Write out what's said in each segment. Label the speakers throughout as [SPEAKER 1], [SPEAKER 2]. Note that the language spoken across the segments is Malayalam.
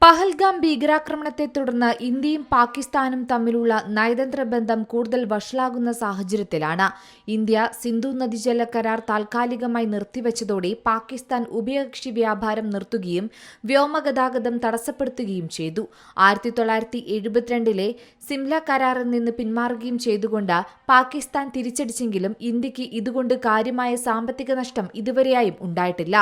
[SPEAKER 1] പഹൽഗാം ഭീകരാക്രമണത്തെ തുടർന്ന് ഇന്ത്യയും പാകിസ്ഥാനും തമ്മിലുള്ള നയതന്ത്ര ബന്ധം കൂടുതൽ വഷളാകുന്ന സാഹചര്യത്തിലാണ് ഇന്ത്യ സിന്ധു നദീജല കരാർ താൽക്കാലികമായി നിർത്തിവച്ചതോടെ പാകിസ്ഥാൻ ഉഭയകക്ഷി വ്യാപാരം നിർത്തുകയും വ്യോമഗതാഗതം തടസ്സപ്പെടുത്തുകയും ചെയ്തു. 1972 സിംല കരാറിൽ നിന്ന് പിന്മാറുകയും ചെയ്തുകൊണ്ട് പാകിസ്ഥാൻ തിരിച്ചടിച്ചെങ്കിലും ഇന്ത്യക്ക് ഇതുകൊണ്ട് കാര്യമായ സാമ്പത്തിക നഷ്ടം ഇതുവരെയായും ഉണ്ടായിട്ടില്ല.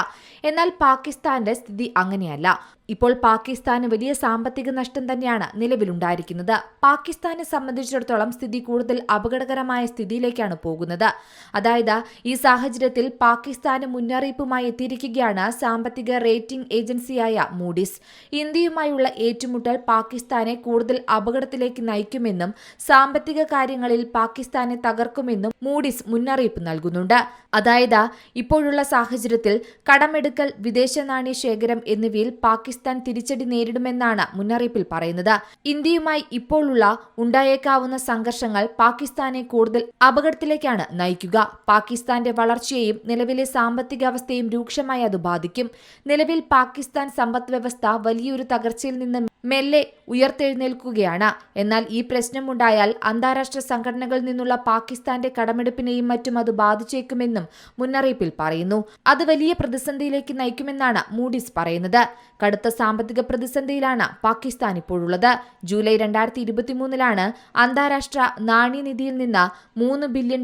[SPEAKER 1] എന്നാൽ പാകിസ്ഥാന്റെ സ്ഥിതി അങ്ങനെയല്ല. ഇപ്പോൾ പാകിസ്ഥാന് വലിയ സാമ്പത്തിക നഷ്ടം തന്നെയാണ് നിലവിലുണ്ടായിരിക്കുന്നത്. പാകിസ്ഥാനെ സംബന്ധിച്ചിടത്തോളം സ്ഥിതി കൂടുതൽ അപകടകരമായ സ്ഥിതിയിലേക്കാണ് പോകുന്നത്. അതായത് ഈ സാഹചര്യത്തിൽ പാകിസ്ഥാന് മുന്നറിയിപ്പുമായി എത്തിയിരിക്കുകയാണ് സാമ്പത്തിക റേറ്റിംഗ് ഏജൻസിയായ മൂഡീസ്. ഇന്ത്യയുമായുള്ള ഏറ്റുമുട്ടൽ പാകിസ്ഥാനെ കൂടുതൽ അപകടത്തിലേക്ക് നയിക്കുമെന്നും സാമ്പത്തിക കാര്യങ്ങളിൽ പാകിസ്ഥാനെ തകർക്കുമെന്നും മൂഡീസ് മുന്നറിയിപ്പ് നൽകുന്നുണ്ട്. അതായത് ഇപ്പോഴുള്ള സാഹചര്യത്തിൽ കടമെടുക്കൽ, വിദേശ നാണ്യ ശേഖരം എന്നിവയിൽ പാകിസ്ഥാൻ തിരിച്ചടി നേരിടുമെന്നാണ് മുന്നറിയിപ്പിൽ പറയുന്നത്. ഇന്ത്യയുമായി ഇപ്പോഴുള്ള ഉണ്ടായേക്കാവുന്ന സംഘർഷങ്ങൾ പാകിസ്ഥാനെ കൂടുതൽ അപകടത്തിലേക്കാണ് നയിക്കുക. പാകിസ്ഥാന്റെ വളർച്ചയെയും നിലവിലെ സാമ്പത്തിക അവസ്ഥയും രൂക്ഷമായി അത് ബാധിക്കും. നിലവിൽ പാകിസ്ഥാൻ സമ്പദ് വ്യവസ്ഥ വലിയൊരു തകർച്ചയിൽ നിന്ന് മെല്ലെ ഉയർത്തെഴുന്നേൽക്കുകയാണ്. എന്നാൽ ഈ പ്രശ്നമുണ്ടായാൽ അന്താരാഷ്ട്ര സംഘടനകളിൽ നിന്നുള്ള പാകിസ്ഥാന്റെ കടമെടുപ്പിനെയും മറ്റും അത് ബാധിച്ചേക്കുമെന്നും മുന്നറിയിപ്പിൽ പറയുന്നു. അത് വലിയ പ്രതിസന്ധിയിലേക്ക് നയിക്കുമെന്നാണ് മൂഡീസ് പറയുന്നത്. കടുത്ത സാമ്പത്തിക പ്രതിസന്ധിയിലാണ് പാകിസ്ഥാൻ ഇപ്പോഴുള്ളത്. ജൂലൈ 2023 അന്താരാഷ്ട്ര നാണ്യനിധിയിൽ നിന്ന് $3 ബില്യൺ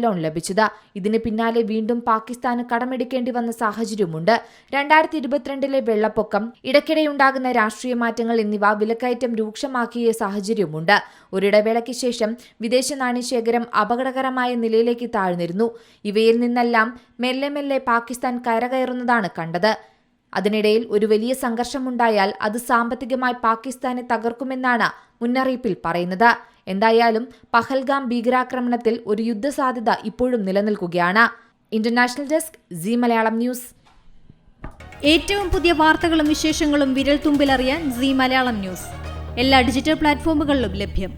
[SPEAKER 1] ലോൺ ലഭിച്ചത്. ഇതിന് പിന്നാലെ വീണ്ടും പാകിസ്ഥാന് കടമെടുക്കേണ്ടി വന്ന സാഹചര്യമുണ്ട്. 2022 വെള്ളപ്പൊക്കം, ഇടയ്ക്കിടെയുണ്ടാകുന്ന രാഷ്ട്രീയ മാറ്റങ്ങൾ എന്നിവ വിലക്കയറ്റം രൂക്ഷമാക്കിയ സാഹചര്യമുണ്ട്. ഒരിടവേളയ്ക്ക് ശേഷം വിദേശ നാണ്യശേഖരം അപകടകരമായ നിലയിലേക്ക് താഴ്ന്നിരുന്നു. ഇവയിൽ നിന്നെല്ലാം മെല്ലെ മെല്ലെ പാകിസ്ഥാൻ കരകയറുന്നതാണ് കണ്ടത്. അതിനിടയിൽ ഒരു വലിയ സംഘർഷമുണ്ടായാൽ അത് സാമ്പത്തികമായി പാകിസ്ഥാനെ തകർക്കുമെന്നാണ് മുന്നറിയിപ്പിൽ പറയുന്നത്. എന്തായാലും പഹൽഗാം ഭീകരാക്രമണത്തിൽ ഒരു യുദ്ധസാധ്യത ഇപ്പോഴും നിലനിൽക്കുകയാണ്. International desk, Zee Malayalam news.
[SPEAKER 2] ഏറ്റവും പുതിയ വാർത്തകളും വിശേഷങ്ങളും വിരൽ തുമ്പിലറിയാൻ സീ മലയാളം ന്യൂസ് എല്ലാ ഡിജിറ്റൽ പ്ലാറ്റ്ഫോമുകളിലും ലഭ്യം.